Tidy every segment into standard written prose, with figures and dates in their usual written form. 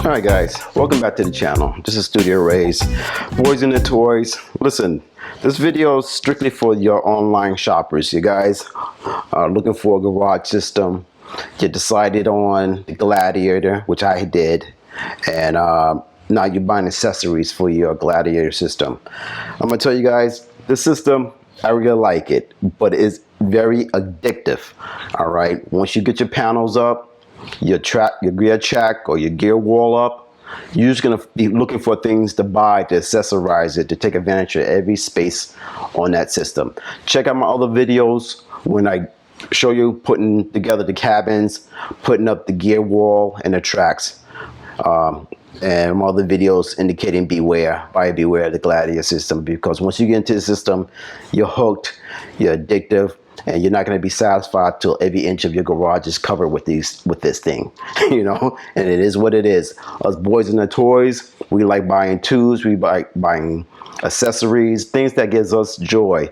Alright guys, welcome back to the channel. This is Studio Ray's Boys in the Toys. Listen, this video is strictly for your online shoppers. You guys are looking for a garage system. You decided on the Gladiator, which I did, and now you're buying accessories for your Gladiator system. I'm gonna tell you guys, this system, I really like it, but it's very addictive. Alright, once you get your panels up, your gear track or your gear wall up, you're just going to be looking for things to buy to accessorize it, to take advantage of every space on that system. Check out my other videos when I show you putting together the cabins, putting up the gear wall and the tracks, and my other videos indicating buyer beware of the Gladiator system, because once you get into the system, you're hooked, you're addictive, and you're not going to be satisfied till every inch of your garage is covered with this thing. You know, and it is what it is. Us boys in the toys, we like buying tools, we like buying accessories, things that gives us joy.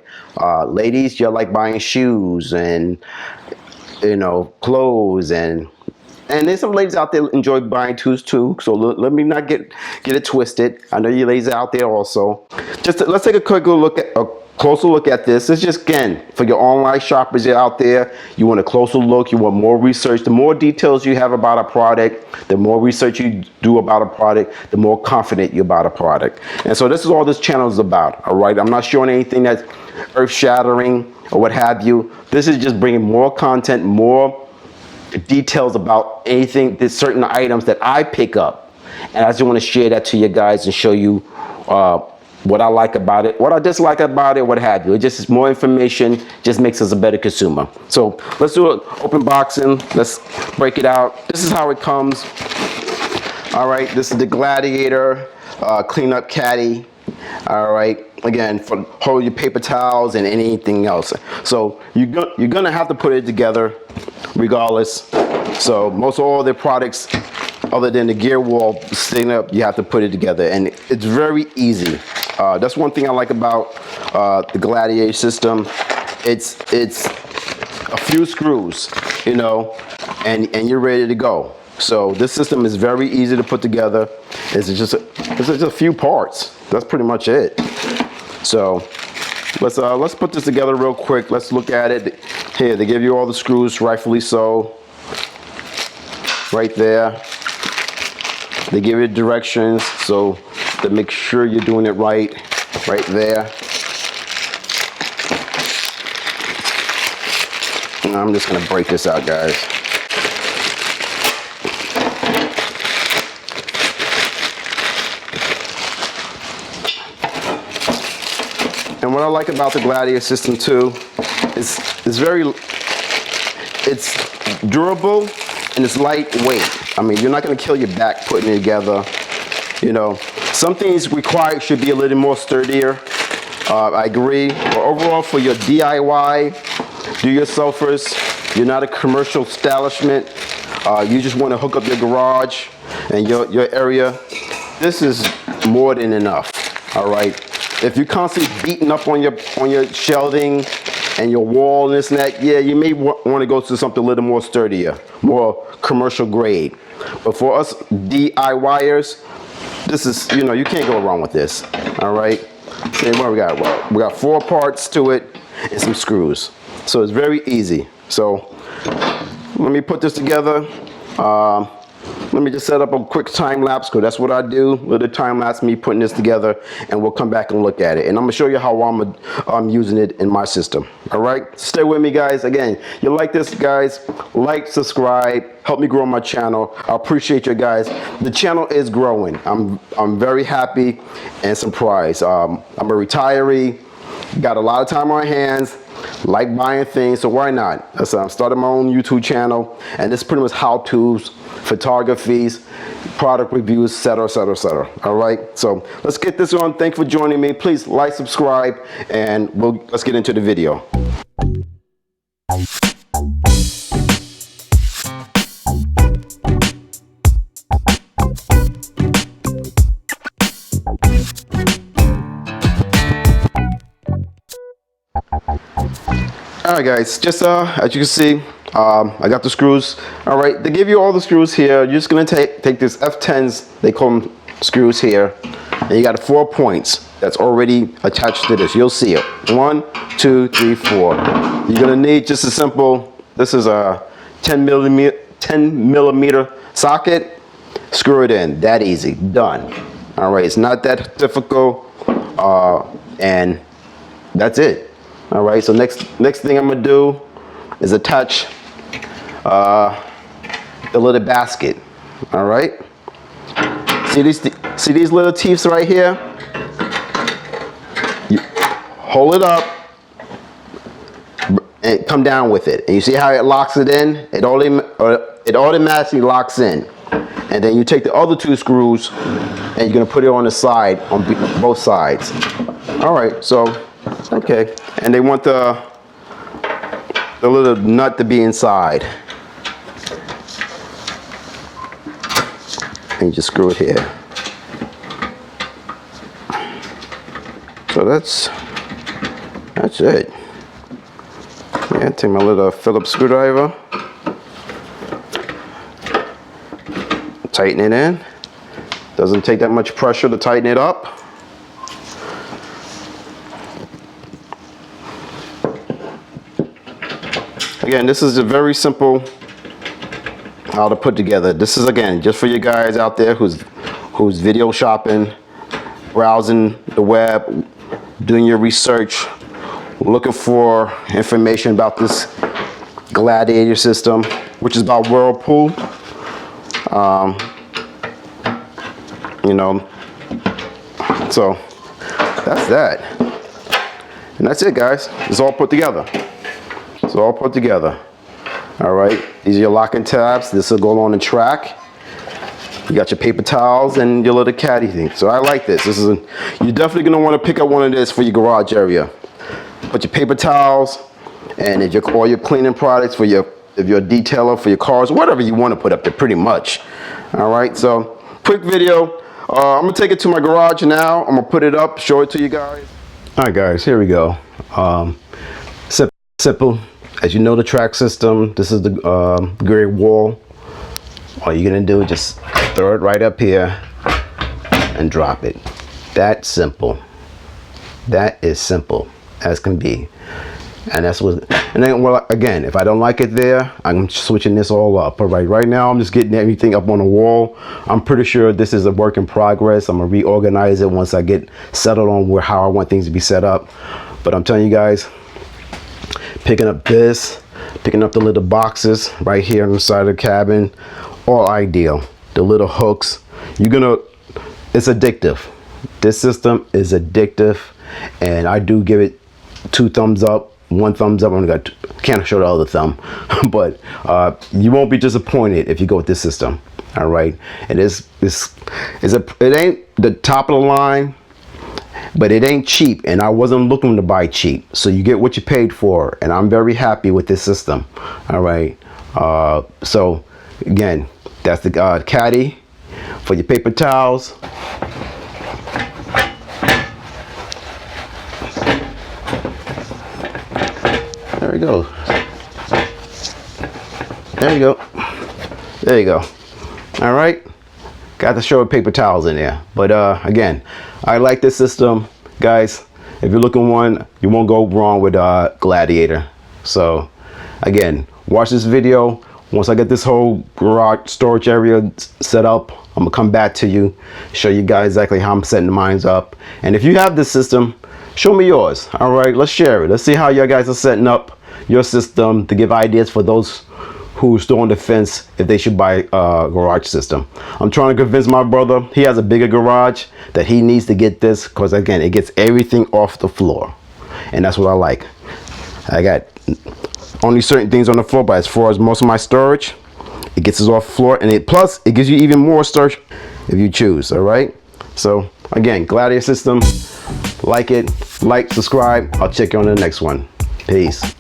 Ladies, you like buying shoes and, you know, clothes, and there's some ladies out there enjoy buying tools too, so let me not get it twisted. I know you ladies out there also. Let's take a quick look at closer look at this. It's just, again, for your online shoppers out there, you want a closer look, you want more research. The more details you have about a product, the more research you do about a product, the more confident you're about a product. And so this is all this channel is about, all right? I'm not showing anything that's earth-shattering or what have you. This is just bringing more content, more details about anything, there's certain items that I pick up. And I just want to share that to you guys and show you what I like about it, what I dislike about it, what have you. It just is more information, just makes us a better consumer. So let's do an open boxing. Let's break it out. This is how it comes. All right, this is the Gladiator Clean Up Caddy. All right, again, for hold your paper towels and anything else. So you're gonna have to put it together regardless. So most all their products, other than the gear wall sitting up, you have to put it together, and it's very easy. That's one thing I like about the Gladiator system. It's a few screws, you know, and you're ready to go. So this system is very easy to put together. It's just a few parts. That's pretty much it. So let's put this together real quick. Let's look at it. Here, they give you all the screws, rightfully so. Right there. They give you directions, so to make sure you're doing it right there. And I'm just gonna break this out, guys. And what I like about the Gladiator system too, is it's durable and it's lightweight. I mean, you're not gonna kill your back putting it together. You know, some things required should be a little more sturdier. I agree. But overall, for your DIY, do-yourselfers, you're not a commercial establishment. You just want to hook up your garage and your area. This is more than enough. All right. If you're constantly beating up on your shelving and your wall and this and that, yeah, you may want to go to something a little more sturdier, more commercial grade. But for us DIYers, this is, you know, you can't go wrong with this. All right. And what we got? Well, we got 4 parts to it and some screws. So it's very easy. So let me put this together. Let me just set up a quick time lapse, because that's what I do. Little time lapse, me putting this together, and we'll come back and look at it. And I'm gonna show you how I'm using it in my system. All right, stay with me, guys. Again, you like this, guys? Like, subscribe, help me grow my channel. I appreciate you guys. The channel is growing. I'm very happy and surprised. I'm a retiree, got a lot of time on my hands. Like buying things, so why not? So I'm starting my own YouTube channel, and this is pretty much how-tos, photographies, product reviews, etc., etc., etc. All right, so let's get this on. Thanks for joining me. Please like, subscribe, and let's get into the video. All right, guys, just as you can see, I got the screws. All right, they give you all the screws here. You're just gonna take this F10s, they call them screws here, and you got 4 points that's already attached to this. You'll see it. 1, 2, 3, 4. You're gonna need just a simple, this is a 10 millimeter socket. Screw it in, that easy, done. All right, it's not that difficult, and that's it. All right, so next thing I'm gonna do is attach the little basket. All right, see these little teeths right here? You hold it up and come down with it, and you see how it locks it in? It automatically locks in. And then you take the other 2 screws and you're gonna put it on the side, on both sides. All right, so, okay. And they want the little nut to be inside. And you just screw it here. So that's it. Yeah, take my little Phillips screwdriver. Tighten it in. Doesn't take that much pressure to tighten it up. Again, this is a very simple how to put together. This is, again, just for you guys out there who's video shopping, browsing the web, doing your research, looking for information about this Gladiator system, which is by Whirlpool. You know, so that's that, and that's it, guys. It's all put together. It's all put together. All right, these are your locking tabs. This will go on the track. You got your paper towels and your little caddy thing. So I like this. You're definitely gonna want to pick up one of this for your garage area. Put your paper towels and all your cleaning products if you're a detailer for your cars, whatever you want to put up there, pretty much. All right, so quick video. I'm gonna take it to my garage now. I'm gonna put it up, show it to you guys. All right, guys, here we go. Simple. As you know, the track system. This is the gray wall. All you're gonna do is just throw it right up here and drop it. That simple. That is simple as can be. And that's what, and then, well, again, if I don't like it there, I'm switching this all up. All right now I'm just getting everything up on the wall. I'm pretty sure this is a work in progress. I'm gonna reorganize it once I get settled on how I want things to be set up. But I'm telling you guys, picking up this, picking up the little boxes right here on the side of the cabin, all ideal. The little hooks, it's addictive. This system is addictive, and I do give it 2 thumbs up. 1 thumbs up. Can't show the other thumb, but you won't be disappointed if you go with this system. All right, it ain't the top of the line, but it ain't cheap, and I wasn't looking to buy cheap. So you get what you paid for, and I'm very happy with this system. All right, so again, that's the caddy for your paper towels. There we go. There you go. There you go. All right. Got to show paper towels in there. But again, I like this system, guys. If you're looking one, you won't go wrong with Gladiator. So again, watch this video. Once I get this whole garage storage area set up, I'm gonna come back to you, show you guys exactly how I'm setting mine up. And if you have this system, show me yours. All right, let's share it. Let's see how you guys are setting up your system to give ideas for those who still on the fence if they should buy a garage system. I'm trying to convince my brother, he has a bigger garage, that he needs to get this, because again, it gets everything off the floor, and that's what I like. I got only certain things on the floor, but as far as most of my storage, it gets us off the floor, and plus it gives you even more storage if you choose. All right, so again, Gladiator system. Like it, subscribe. I'll check you on the next one. Peace.